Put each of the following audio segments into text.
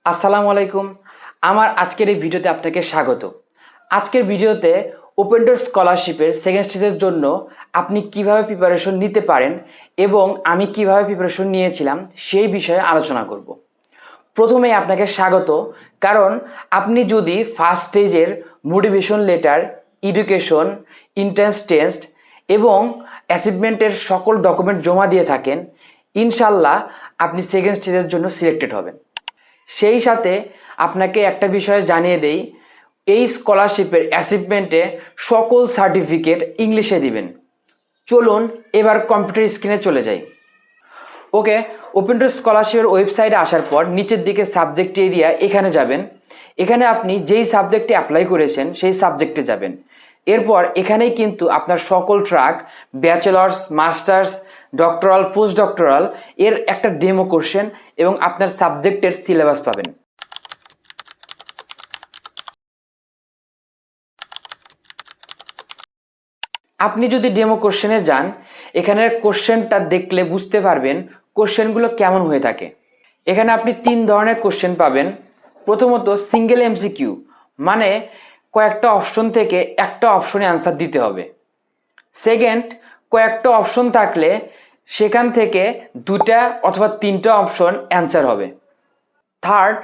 আসসালামু আলাইকুম। আমার আজকের এই ভিডিওতে আপনাকে স্বাগত। আজকের ভিডিওতে ওপেন ডোর স্কলারশিপের সেকেন্ড স্টেজের জন্য আপনি কিভাবে প্রিপারেশন নিতে পারেন এবং আমি কিভাবে প্রিপারেশন নিয়েছিলাম সেই বিষয়ে আলোচনা করব। প্রথমেই আপনাকে স্বাগত, কারণ আপনি যদি ফার্স্ট স্টেজের motivation letter, education, entrance test এবং অ্যাচিভমেন্টের সকল ডকুমেন্ট জমা দিয়ে থাকেন, ইনশাল্লাহ আপনি সেকেন্ড স্টেজের জন্য সিলেক্টেড হবেন। সেই সাথে আপনাকে একটা বিষয় জানিয়ে দেই, এই স্কলারশিপের অ্যাচিভমেন্টে সকল সার্টিফিকেট ইংলিশে দিবেন। চলুন এবার কম্পিউটার স্ক্রিনে চলে যাই। ওকে, ওপেন ডোর স্কলারশিপের ওয়েবসাইটে আসার পর নিচের দিকে সাবজেক্ট এরিয়া, এখানে যাবেন। এখানে আপনি যেই সাবজেক্টে অ্যাপ্লাই করেছেন সেই সাবজেক্টে যাবেন। এরপর এখানেই কিন্তু আপনার সকল track, bachelors, masters, doctoral, postdoctoral এর একটা ডেমো কোশ্চেন এবং আপনার সাবজেক্টের সিলেবাস পাবেন। আপনি যদি ডেমো কোশ্চেনে যান, এখানের কোশ্চেনটা দেখলে বুঝতে পারবেন কোশ্চেনগুলো কেমন হয়ে থাকে। এখানে আপনি 3 ধরনের কোশ্চেন পাবেন। প্রথমত সিঙ্গেল এমসিকিউ, মানে কয়েকটা অপশন থেকে একটা অপশনে অ্যান্সার দিতে হবে। সেকেন্ড, কয়েকটা অপশন থাকলে সেখান থেকে 2টা অথবা 3টা অপশন অ্যান্সার হবে। থার্ড,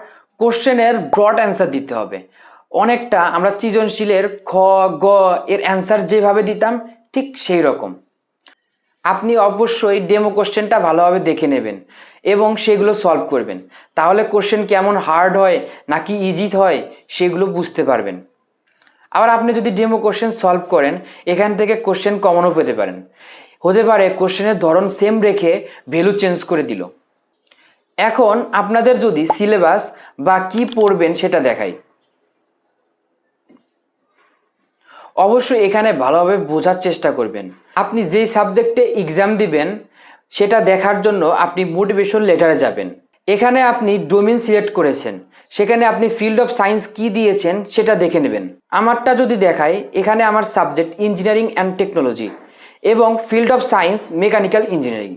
কোশ্চেনের ব্রড অ্যান্সার দিতে হবে। অনেকটা আমরা সৃজনশীলের খ, গ এর অ্যান্সার যেভাবে দিতাম ঠিক সেই রকম। আপনি অবশ্যই ডেমো কোশ্চেনটা ভালোভাবে দেখে নেবেন এবং সেগুলো সলভ করবেন, তাহলে কোশ্চেন কেমন হার্ড হয় নাকি ইজি হয় সেগুলো বুঝতে পারবেন। আবার আপনি যদি ডেমো কোশ্চেন সলভ করেন, এখান থেকে কোশ্চেন কমনও পেতে পারেন। হতে পারে কোশ্চেনের ধরন সেম রেখে ভ্যালু চেঞ্জ করে দিল। এখন আপনাদের যদি সিলেবাস বা কি পড়বেন সেটা দেখাই। অবশ্যই এখানে ভালোভাবে বোঝার চেষ্টা করবেন। আপনি যেই সাবজেক্টে এক্সাম দিবেন সেটা দেখার জন্য আপনি মোটিভেশন লেটারে যাবেন। এখানে আপনি ডোমেইন সিলেক্ট করেছেন, সেখানে আপনি ফিল্ড অফ সায়েন্স কি দিয়েছেন সেটা দেখে নেবেন। আমারটা যদি দেখাই, এখানে আমার সাবজেক্ট ইঞ্জিনিয়ারিং অ্যান্ড টেকনোলজি এবং field of science mechanical engineering.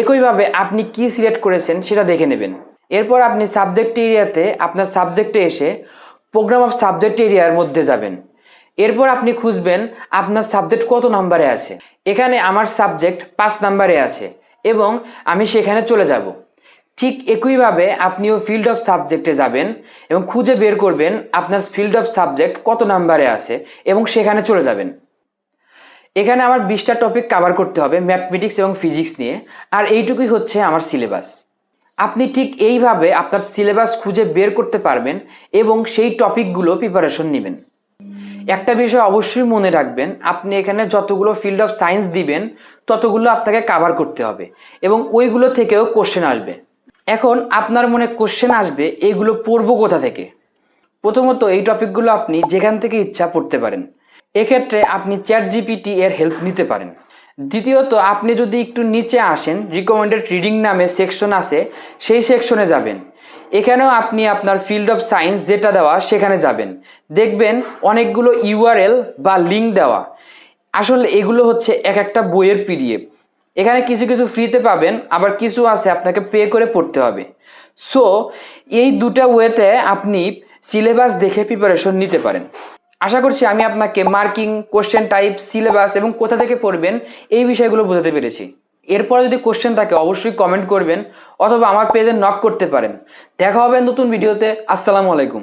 একইভাবে আপনি কি সিলেক্ট করেছেন সেটা দেখে নেবেন। এরপর আপনি সাবজেক্ট এরিয়াতে আপনার সাবজেক্টে এসে প্রোগ্রাম অফ সাবজেক্ট এরিয়ার মধ্যে যাবেন। এরপর আপনি খুঁজবেন আপনার সাবজেক্ট কত নাম্বারে আছে। এখানে আমার সাবজেক্ট 5 নাম্বারে আছে এবং আমি সেখানে চলে যাব। ঠিক একইভাবে আপনিও ফিল্ড অফ সাবজেক্টে যাবেন এবং খুঁজে বের করবেন আপনার ফিল্ড অফ সাবজেক্ট কত নাম্বারে আছে এবং সেখানে চলে যাবেন। এখানে আমার 20টা টপিক কভার করতে হবে ম্যাথমেটিক্স এবং ফিজিক্স নিয়ে, আর এইটুকুই হচ্ছে আমার সিলেবাস। আপনি ঠিক এইভাবে আপনার সিলেবাস খুঁজে বের করতে পারবেন এবং সেই টপিকগুলো প্রিপারেশন নেবেন। একটা বিষয় অবশ্যই মনে রাখবেন, আপনি এখানে যতগুলো ফিল্ড অফ সায়েন্স দিবেন ততগুলো আপনাকে কভার করতে হবে এবং ওইগুলো থেকেও কোশ্চেন আসবে। এখন আপনার মনে কোশ্চেন আসবে এগুলো পড়বো কোথা থেকে। প্রথমত এই টপিকগুলো আপনি যেখান থেকে ইচ্ছা পড়তে পারেন। এক্ষেত্রে আপনি চ্যাট জিপিটি এর হেল্প নিতে পারেন। দ্বিতীয়ত, আপনি যদি একটু নিচে আসেন, রিকমেন্ডেড রিডিং নামে সেকশন আছে, সেই সেকশনে যাবেন। এখানেও আপনি আপনার ফিল্ড অফ সায়েন্স যেটা দেওয়া সেখানে যাবেন। দেখবেন অনেকগুলো ইউআরএল বা লিঙ্ক দেওয়া। আসলে এগুলো হচ্ছে এক একটা বইয়ের পিডিএফ। এখানে কিছু কিছু ফ্রিতে পাবেন, আবার কিছু আছে আপনাকে পে করে পড়তে হবে। সো এই দুটা ওয়েতে আপনি সিলেবাস দেখে প্রিপারেশন নিতে পারেন। আশা করছি আমি আপনাকে মার্কিং, কোশ্চেন টাইপ, সিলেবাস এবং কোথা থেকে পড়বেন এই বিষয়গুলো বোঝাতে পেরেছি। এরপরে যদি কোশ্চেন থাকে অবশ্যই কমেন্ট করবেন অথবা আমার পেজে নক করতে পারেন। দেখা হবে নতুন ভিডিওতে। আসসালামু আলাইকুম।